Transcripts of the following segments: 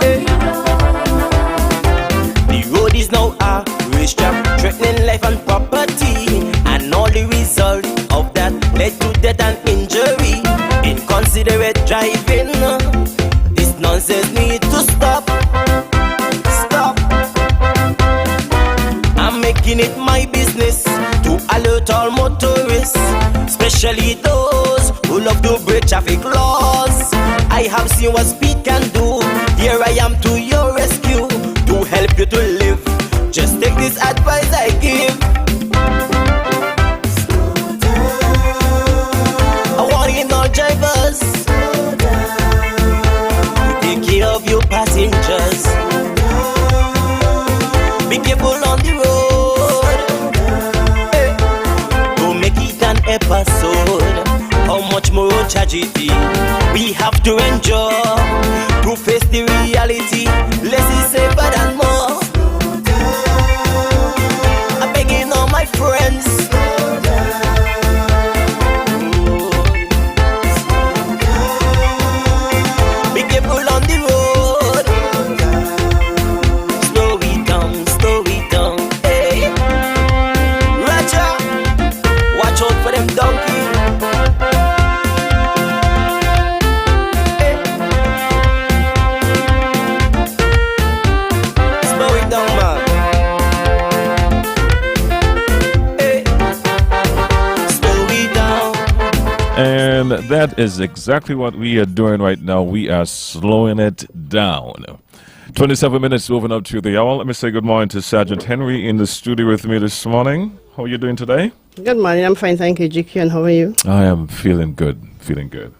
Hey. The road is now a racetrack, threatening life and property, and all the result of that led to death and injury. Inconsiderate driving, this nonsense need to stop. Stop. I'm making it my business to alert all motorists, especially those who love to break traffic laws. I have seen what speed can do. Here I am to your rescue to help you to live. Just take this advice I give. Slow down. I want you all drivers. Slow down. Take care of your passengers. Slow down. Be careful on the road. Hey. Don't make it an episode. How much more tragedy we have to endure to face the reality. Less is safer than more. I'm begging all my friends. Be careful on the road. Slow it down, slow it down. Hey, Roger, watch out for them donkeys. And that is exactly what we are doing right now. We are slowing it down. 27 minutes moving up to the hour. Let me say good morning to Sergeant Henry in the studio with me this morning. How are you doing today? Good morning. I'm fine, thank you, GQ. And how are you? I am feeling good, feeling good.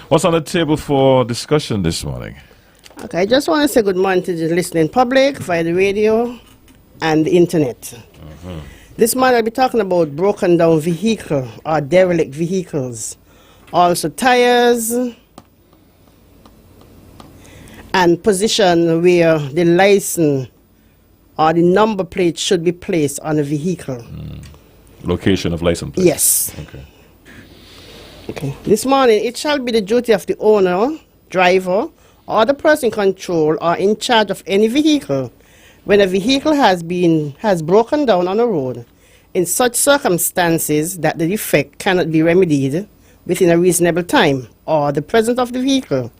What's on the table for discussion this morning? Okay, I just want to say good morning to the listening public via the radio and the internet. This morning I'll be talking about broken down vehicle or derelict vehicles. Also tires and position where the license or the number plate should be placed on a vehicle. Location of license plate? Yes. Okay. This morning it shall be the duty of the owner, driver, or the person in control or in charge of any vehicle when a vehicle has broken down on a road, in such circumstances that the defect cannot be remedied within a reasonable time, or the presence of the vehicle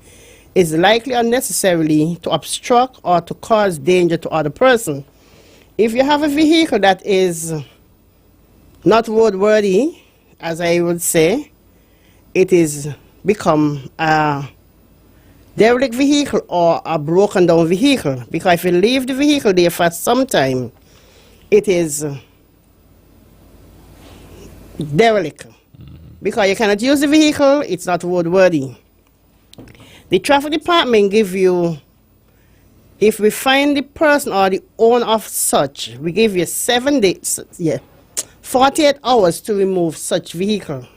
is likely unnecessarily to obstruct or to cause danger to other person. If you have a vehicle that is not roadworthy, as I would say, it is become a derelict vehicle or a broken down vehicle, because if you leave the vehicle there for some time, it is derelict. Because you cannot use the vehicle, it's not roadworthy. The traffic department give you, if we find the person or the owner of such, we give you 7 days, 48 hours to remove such vehicle.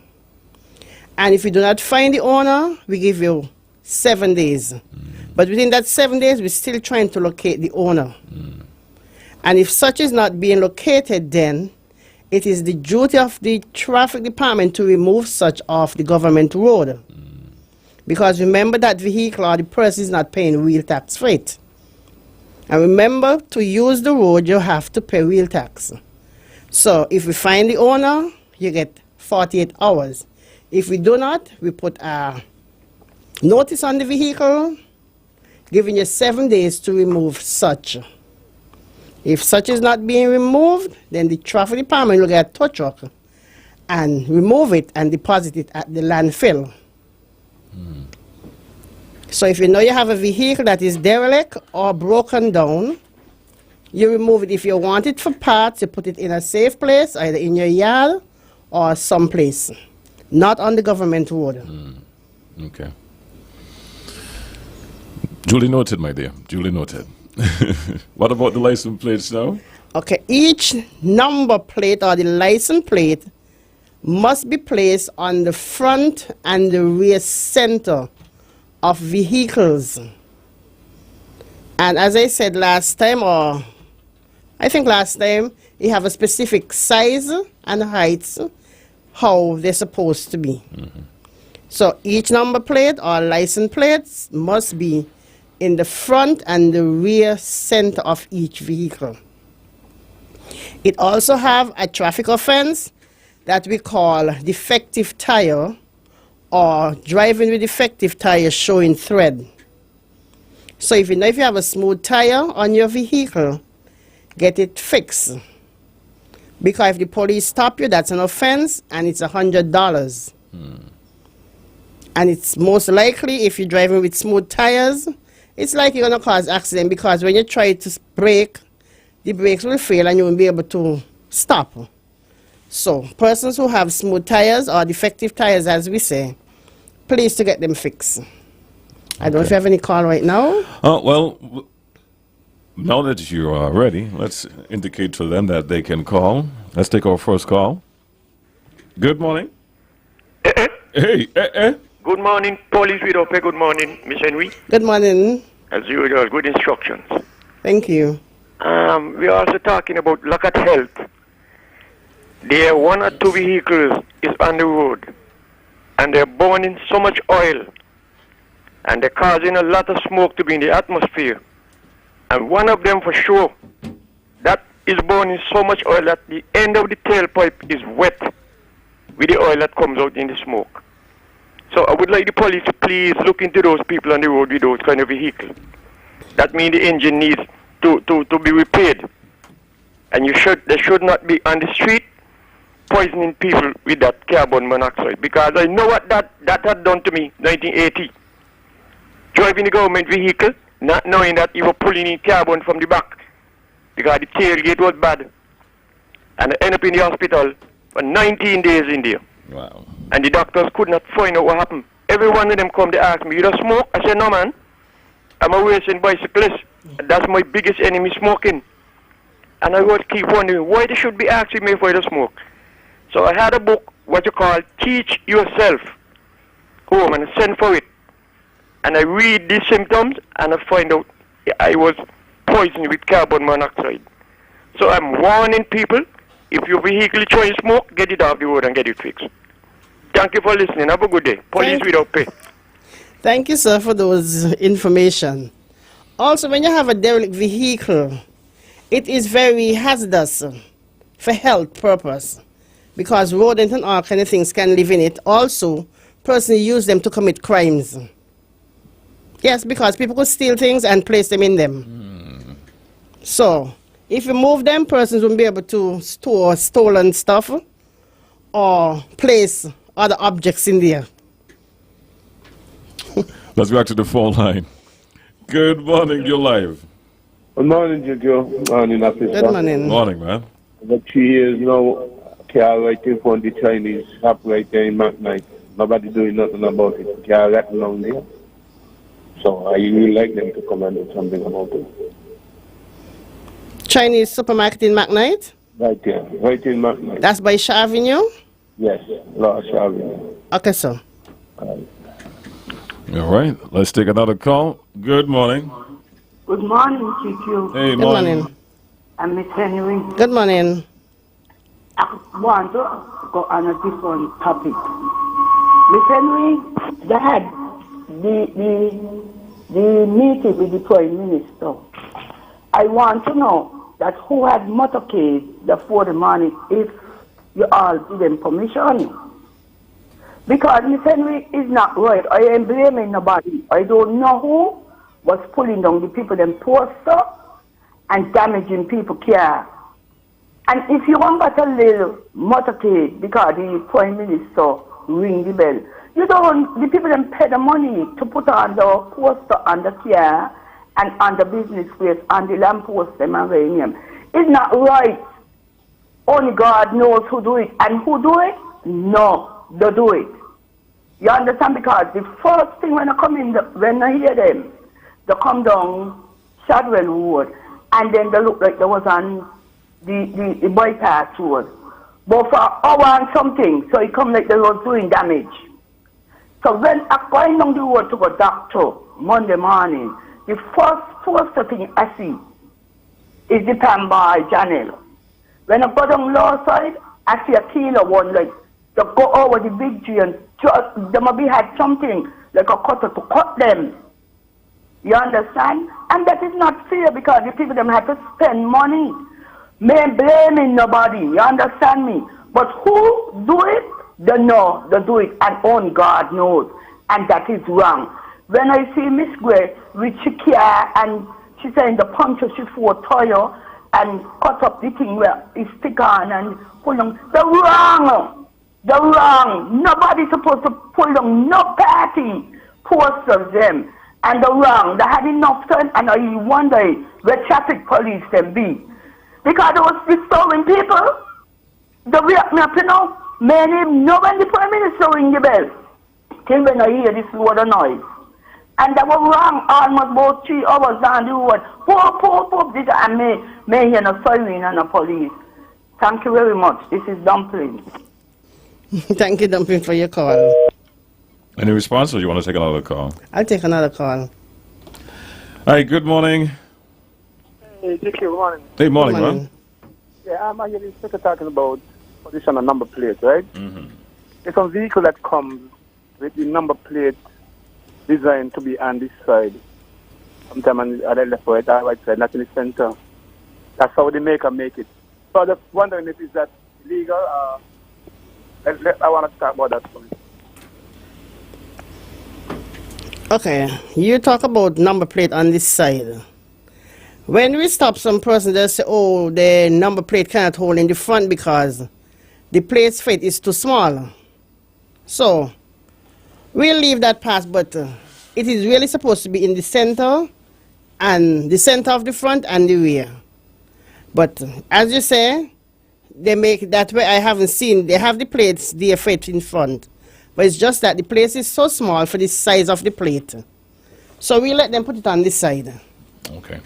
And if you do not find the owner, we give you 7 days. But within that 7 days, we're still trying to locate the owner. And if such is not being located, then it is the duty of the traffic department to remove such off the government road. Because remember, that vehicle or the person is not paying wheel tax for it. And remember, to use the road, you have to pay wheel tax. So if we find the owner, you get 48 hours. If we do not, we put a notice on the vehicle, giving you 7 days to remove such. If such is not being removed, then the traffic department will get a tow truck and remove it and deposit it at the landfill. So if you know you have a vehicle that is derelict or broken down, you remove it. If you want it for parts, you put it in a safe place, either in your yard or someplace, not on the government road. Okay. Duly noted, my dear. Duly noted. What about the license plates now? Okay, each number plate or the license plate must be placed on the front and the rear center of vehicles. And as I said last time, or I think last time, you have a specific size and heights, how they're supposed to be. So each number plate or license plates must be in the front and the rear center of each vehicle. It also have a traffic offense that we call defective tire or driving with defective tire showing thread. So if you know if you have a smooth tire on your vehicle, get it fixed. Because if the police stop you, that's an offense and it's $100. And it's most likely if you're driving with smooth tires, it's like you're going to cause accident because when you try to brake, the brakes will fail and you won't be able to stop. So persons who have smooth tires or defective tires, as we say, please to get them fixed. I don't know if you have any call right now. Well, now that you are ready, let's indicate to them that they can call. Let's take our first call. Good morning. Hey. Good morning, Police Widow. Good morning, Miss Henry. Good morning. As usual, good instructions. Thank you. We are also talking about lack of health. There are 1 or 2 vehicles is on the road, and they're burning so much oil, and they're causing a lot of smoke to be in the atmosphere. And one of them for sure, that is burning so much oil that the end of the tailpipe is wet with the oil that comes out in the smoke. So I would like the police to please look into those people on the road with those kind of vehicles. That means the engine needs to be repaired. And they should not be on the street poisoning people with that carbon monoxide. Because I know what that had done to me, 1980. Driving a government vehicle, not knowing that you were pulling in carbon from the back. Because the tailgate was bad. And I ended up in the hospital for 19 days in there. Wow. And the doctors could not find out what happened. Every one of them come to ask me, you don't smoke? I said, no, man. I'm a racing bicyclist. That's my biggest enemy, smoking. And I would keep wondering why they should be asking me if I don't smoke. So I had a book, what you call Teach Yourself, home, and I send for it. And I read the symptoms, and I find out I was poisoned with carbon monoxide. So I'm warning people, if your vehicle is trying to smoke, get it off the road and get it fixed. Thank you for listening. Have a good day. Police without pay. Thank you, sir, for those information. Also, when you have a derelict vehicle, it is very hazardous for health purpose because rodents and all kind of things can live in it. Also, persons use them to commit crimes. Yes, because people could steal things and place them in them. So, if you move them, persons won't be able to store stolen stuff or place other objects in there. Let's go back to the phone line. Good morning, you're live. Good morning, Jojo. Good morning, officer. Good morning. Morning, man. About 3 years now, car right in front of the Chinese shop right there in McKnight. Nobody doing nothing about it. Car right along there. So I really like them to come and do something about it. Chinese supermarket in McKnight? Right there, right in McKnight. That's by Shaw Avenue? Yes, Law Avenue. Okay, sir. All right, let's take another call. Good morning. Good morning, GQ. Hey, Good morning. I'm Miss Henry. Good morning. I want to go on a different topic. Miss Henry, they had the meeting with the Prime Minister. I want to know that who had motorcade before the morning if you all give them permission. Because Miss Henry is not right. I ain't blaming nobody. I don't know who was pulling down the people them poster and damaging people car. And if you want got a little motorcade because the Prime Minister ring the bell, you don't, the people them pay the money to put on the poster on the car and on the business place and the lamppost them and ring them. It's not right. Only God knows who do it. And who do it? No, they do it. You understand? Because the first thing when I come in, when I hear them, they come down Shadwell Road, and then they look like they was on the bypass road. But for an hour and something, so it come like they was doing damage. So when I going down the road to go doctor Monday morning, the first thing I see is the Pamba Janelle. When I go down lower side, I see a killer one like they go over the big tree and they maybe had something like a cutter to cut them. You understand? And that is not fair because the people them have to spend money. Me blaming nobody. You understand me? But who do it? They know. They do it. And only God knows. And that is wrong. When I see Miss Gray with Chikia and she saying the puncture she for Toyo and cut up the thing where it stick on and pull on. The wrong. The wrong. Nobody's supposed to pull on no party posters them. And the wrong. They had enough time and I wonder where traffic police can be. Because they was disturbing people. They wake me up, you know. Many know when the Prime Minister ring the bell. Till when I hear this load of noise. And they were wrong almost about 3 hours down the road. Poop, poop, poop. This and me hear no siren and no police. Thank you very much. This is Dumpling. Thank you, Dumpling, for your call. Any response, or you want to take another call? I'll take another call. Hi, good morning. Hey, Dick, good morning. Hey, morning, Good morning. man. Yeah, I'm actually talking about position and number plate, right? Mm-hmm. There's some vehicle that comes with the number plate designed to be on this side. Sometimes on the left or right side, not in the center. That's how the maker make it. So I'm just wondering if is that legal. I want to talk about that for me. Okay, you talk about number plate on this side. When we stop some person, they say, oh, the number plate cannot hold in the front because the plate's fit is too small. So, we'll leave that pass, but it is really supposed to be in the center, and the center of the front and the rear. But as you say, they make it that way. I haven't seen, they have the plates, they fit in front. But it's just that the place is so small for the size of the plate. So we let them put it on this side. Okay.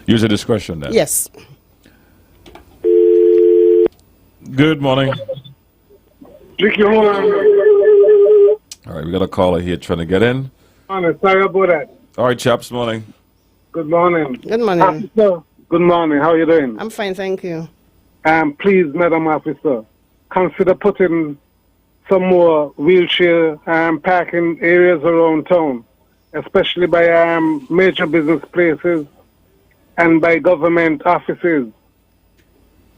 Use your discretion then. Yes. Good morning. Ricky, hold on. All right, we got a caller here trying to get in. Sorry about that. All right, chaps, morning. Good morning. Good morning. Officer, good morning. How are you doing? I'm fine, thank you. Please, Madam Officer, consider putting some more wheelchair parking areas around town, especially by major business places and by government offices.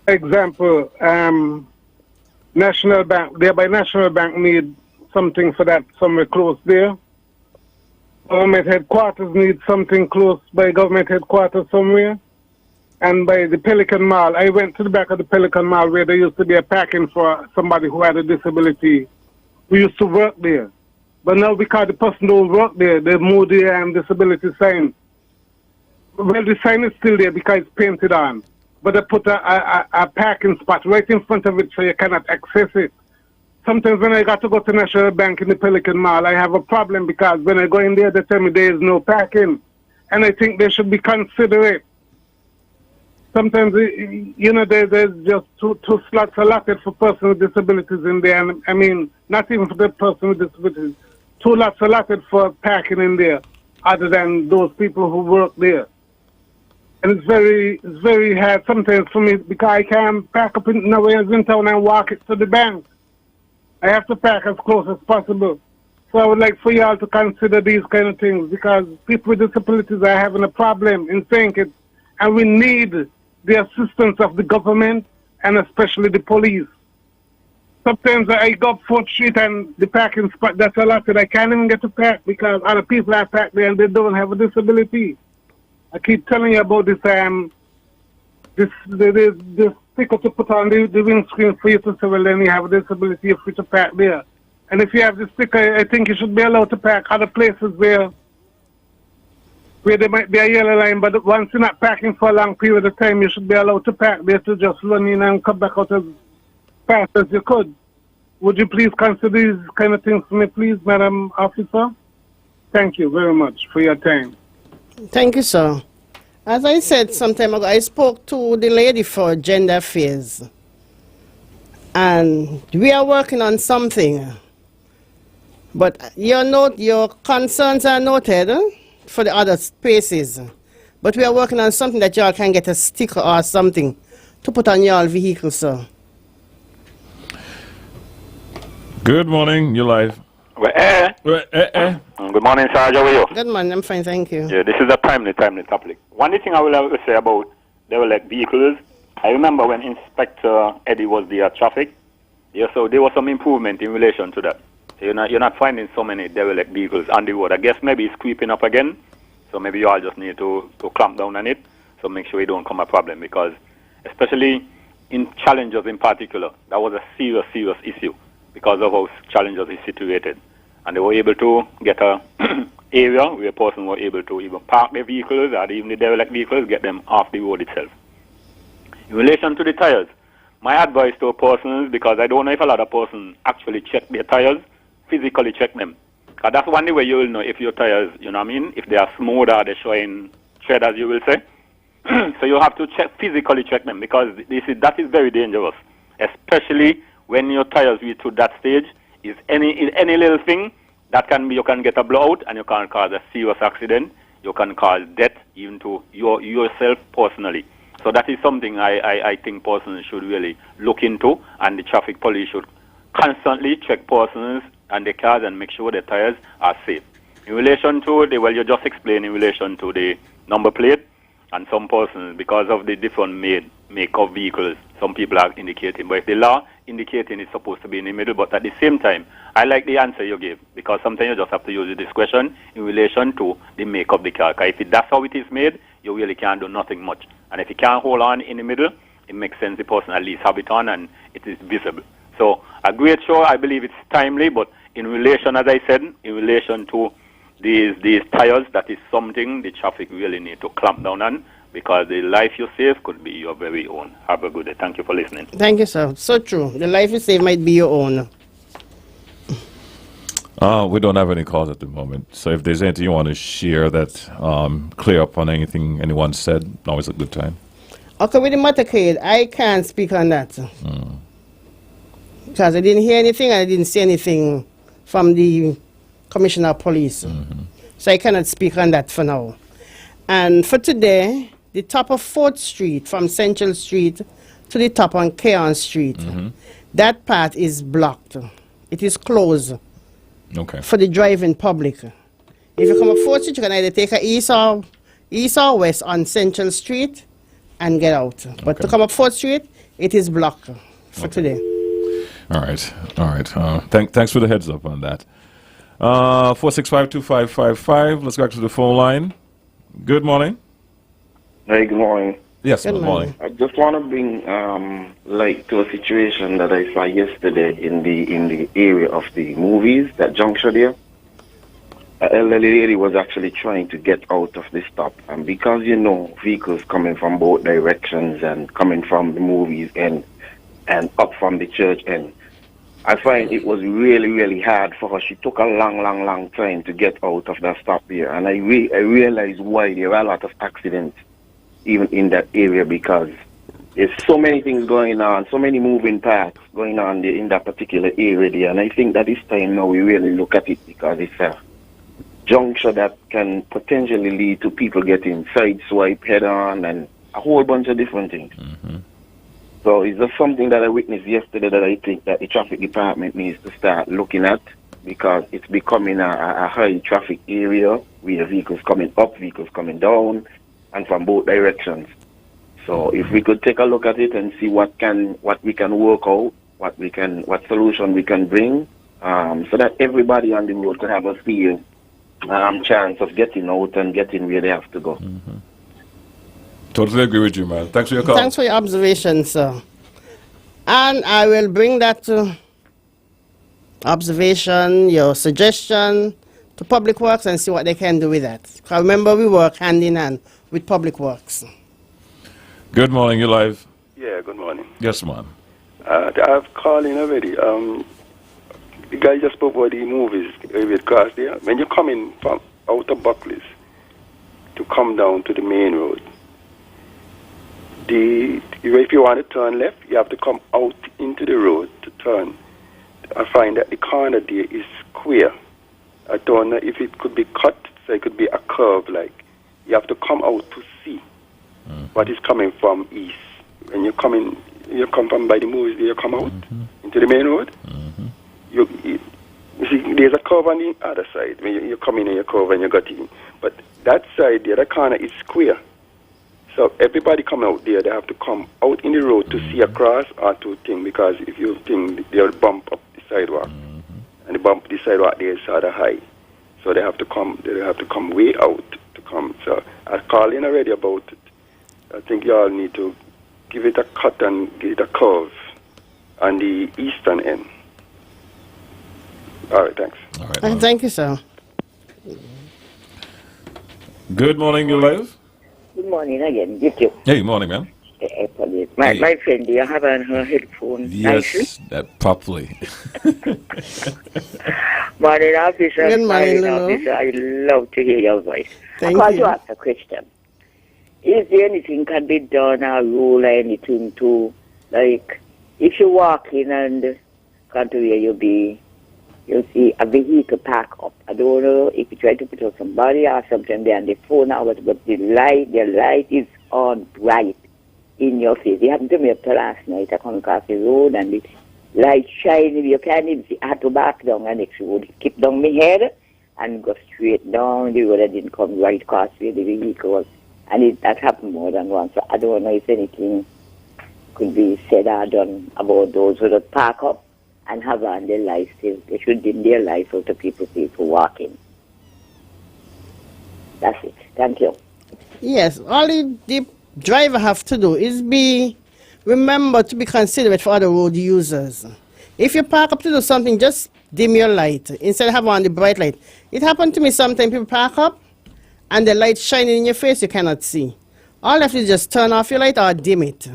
Example, National Bank, thereby National Bank need something for that somewhere close there. Government headquarters need something close by government headquarters somewhere. And by the Pelican Mall, I went to the back of the Pelican Mall where there used to be a parking for somebody who had a disability. We used to work there. But now because the person don't work there, they moved the disability sign. Well, the sign is still there because it's painted on. But they put a parking spot right in front of it so you cannot access it. Sometimes when I got to go to National Bank in the Pelican Mall, I have a problem because when I go in there, they tell me there is no parking. And I think they should be considerate. Sometimes, you know, there's just two slots allotted for persons with disabilities in there. And I mean, not even for the person with disabilities. 2 lots allotted for parking in there, other than those people who work there. And it's very hard sometimes for me because I can't park up in town and walk it to the bank. I have to park as close as possible. So I would like for y'all to consider these kind of things because people with disabilities are having a problem in thinking, and we need the assistance of the government and especially the police. Sometimes I go up 4th Street and the parking spot that's allotted, I can't even get to park because other people are parked there and they don't have a disability. I keep telling you about this this sticker to put on the windscreen for you to say, well, then you have a disability, you're free to park there. And if you have the sticker, I think you should be allowed to park other places where there might be a yellow line, but once you're not parking for a long period of time, you should be allowed to park there to just run in and come back out as fast as you could. Would you please consider these kind of things for me, please, Madam Officer? Thank you very much for your time. Thank you, sir. As I said some time ago, I spoke to the lady for gender affairs. And we are working on something. But your concerns are noted for the other spaces. But we are working on something that y'all can get a sticker or something to put on y'all vehicle, sir. Good morning, you're live. Good morning, Sarge. How are you? Good morning, I'm fine, thank you. Yeah, this is a timely topic. One thing I will have to say about derelict vehicles, I remember when Inspector Eddie was there at traffic, so there was some improvement in relation to that. So you're not finding so many derelict vehicles on the road. I guess maybe it's creeping up again, so maybe you all just need to clamp down on it, so make sure it don't become a problem, because especially in Challengers in particular, that was a serious issue because of how Challengers is situated. And they were able to get a area where a person was able to even park their vehicles or even the derelict vehicles, get them off the road itself. In relation to the tires, my advice to a person is, because I don't know if a lot of persons actually check their tires, physically check them. Because that's one way you will know if your tires, you know what I mean, if they are smooth or they're showing tread, as you will say. So you have to physically check them, because that is very dangerous, especially when your tires reach to that stage. Is any little thing that can be, you can get a blowout and you can cause a serious accident. You can cause death even to yourself personally. So that is something I think persons should really look into, and the traffic police should constantly check persons and their cars and make sure the tires are safe. In relation to you just explained in relation to the number plate, and some persons, because of the different make of vehicles, some people are indicating. But if the law indicating it's supposed to be in the middle, but at the same time, I like the answer you gave, because sometimes you just have to use the discretion in relation to the make of the car. If that's how it is made, you really can't do nothing much. And if you can't hold on in the middle, it makes sense the person at least have it on and it is visible. So a great show. I believe it's timely, but in relation, as I said, in relation to these tires, that is something the traffic really need to clamp down on, because the life you save could be your very own. Have a good day. Thank you for listening. Thank you, sir. So true. The life you save might be your own. We don't have any calls at the moment. So if there's anything you want to share that clear up on anything anyone said, now is a good time. Okay, with the motorcade, I can't speak on that. Because I didn't hear anything and I didn't see anything from the Commissioner of Police. So I cannot speak on that for now. And for today, the top of 4th Street, from Central Street to the top on Keon Street, that part is blocked. It is closed for the driving public. If you come up 4th Street, you can either take a east or west on Central Street and get out. But to come up 4th Street, it is blocked for today. All right. Thanks for the heads up on that. 465-2555. Let's go back to the phone line. Good morning. Hey, good morning. Yes, good morning. I just want to bring light to a situation that I saw yesterday in the area of the movies, that juncture there. An elderly lady was actually trying to get out of the stop, and because vehicles coming from both directions and coming from the movies and up from the church end, I find it was really, really hard for her. She took a long time to get out of that stop there. And I realized why there are a lot of accidents even in that area, because there's so many things going on, so many moving parts going on there in that particular area there. And I think that it's time now we really look at it, because it's a juncture that can potentially lead to people getting sideswiped head-on and a whole bunch of different things. So it's just something that I witnessed yesterday that I think that the traffic department needs to start looking at, because it's becoming a high traffic area where vehicles coming up, vehicles coming down, and from both directions. So if we could take a look at it and see what we can work out, what solution we can bring, so that everybody on the road could have a fair chance of getting out and getting where they have to go. Totally agree with you, man. Thanks for your call. Thanks for your observation, sir. And I will bring that observation, your suggestion, to Public Works and see what they can do with that. Because remember, we work hand in hand with Public Works. Good morning, you're live. Yeah, good morning. Yes, ma'am. I've called in already. The guy just spoke about the movies with cars there. When you're coming from out of Buckley's to come down to the main road, if you want to turn left, you have to come out into the road to turn. I find that the corner there is square. I don't know if it could be cut, so it could be a curve. Like you have to come out to see what is coming from east. When you come from by the movies, you come out into the main road. You see, there's a curve on the other side. When you come in and you curve and you got in. But that side, the other corner is square. So everybody come out there, they have to come out in the road to see across or to think, because if you think, they'll bump up the sidewalk. And the sidewalk there is rather high. So they have to come way out to come. So I called in already about it. I think you all need to give it a cut and give it a curve on the eastern end. All right, thanks. All right. Thank you, sir. Good morning, you live. Good morning again. Yes, you. Hey, morning, man. My friend, do you have on her headphone nicely? Yes, that properly. Morning, officer. Good morning, Lulu. Officer. I love to hear your voice. Thank I called you. to ask a question. Is there anything can be done or rule or anything to, like, if you walk in and come to where you be, you see a vehicle park up. I don't know if you try to put out somebody or something there on the phone or what, but the light is on bright in your face. It happened to me up to last night. I come across the road and the light shining. You can't even see. I had to back down the next road. Keep down my head and go straight down the road. I didn't come right across where the vehicle was. And that happened more than once. So I don't know if anything could be said or done about those who don't park up and have on their life still. They should dim their life so the people see for walking. That's it. Thank you. Yes, all the driver have to do is remember to be considerate for other road users. If you park up to do something, just dim your light instead of having on the bright light. It happened to me sometimes. People park up and the light shining in your face, you cannot see. All you have to do is just turn off your light or dim it.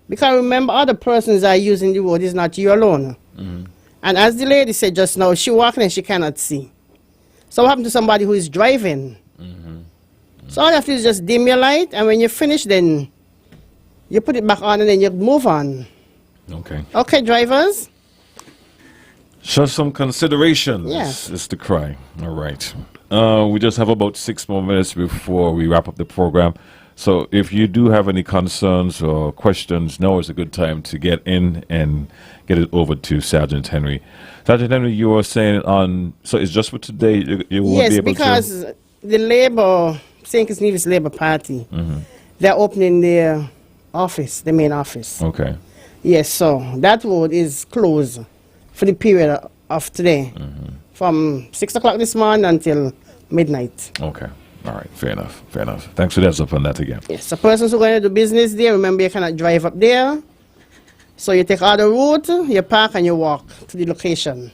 Because remember, other persons are using the road, it's not you alone. Mm-hmm. And as the lady said just now, she walking and she cannot see. So what happened to somebody who is driving? So all you have to do is just dim your light, and when you finish, then you put it back on and then you move on. Okay. Okay, drivers? Show some consideration. Yes. Is the cry. All right. We just have about 6 more minutes before we wrap up the program. So if you do have any concerns or questions, now is a good time to get in and get it over to Sergeant Henry. Sergeant Henry, you were saying so it's just for today, you won't Yes, be able to? because the Labour, St. Kitts Nevis Labour Party, they're opening their office, the main office. Okay. Yes, so that road is closed for the period of today, from 6 o'clock this morning until midnight. Okay. All right. Fair enough. Fair enough. Thanks for the heads up on that again. Yes, the persons who are going to do business there, remember you cannot drive up there. So you take all the route, you park and you walk to the location.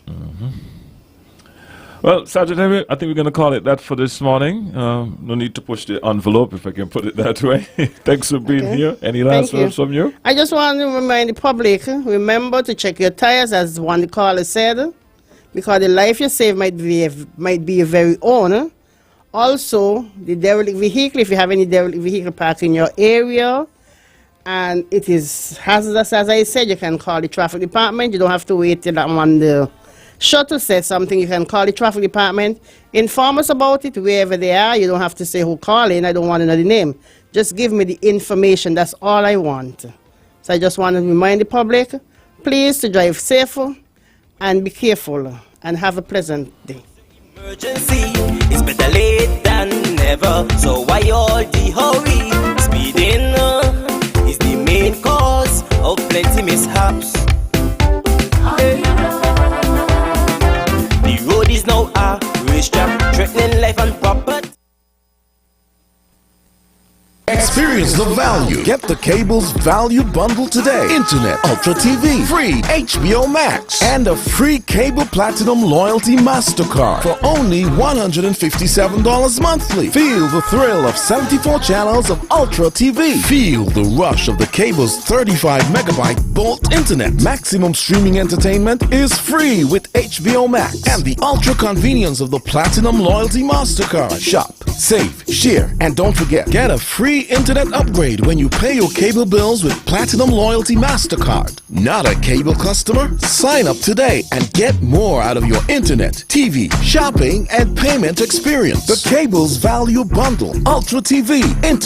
Well, Sergeant Henry, I think we're going to call it that for this morning. No need to push the envelope, if I can put it that way. Thanks for being here. Any last words from you? I just want to remind the public, remember to check your tires, as one caller said, because the life you save might be your very own. Also, the derelict vehicle, if you have any derelict vehicle parked in your area, and it is hazardous, as I said, you can call the traffic department. You don't have to wait till that one the shuttle says something. You can call the traffic department, inform us about it wherever they are. You don't have to say who calling. I don't want to know the name. Just give me the information. That's all I want. So I just want to remind the public, please, to drive safe and be careful and have a pleasant day. Emergency is better late than never. So why all the hurry? Speeding is the main cause of plenty mishaps. The road is now a racetrack, threatening life and property. Experience the value. Get the cable's value bundle today. Internet, Ultra TV, free HBO Max, and a free Cable Platinum Loyalty MasterCard for only $157 monthly. Feel the thrill of 74 channels of Ultra TV. Feel the rush of the cable's 35 megabyte Bolt Internet. Maximum streaming entertainment is free with HBO Max and the ultra convenience of the Platinum Loyalty MasterCard. Shop, save, share, and don't forget, get a free internet upgrade when you pay your cable bills with Platinum Loyalty MasterCard. Not a cable customer? Sign up today and get more out of your internet, TV, shopping, and payment experience. The Cable's Value Bundle, Ultra TV, Internet.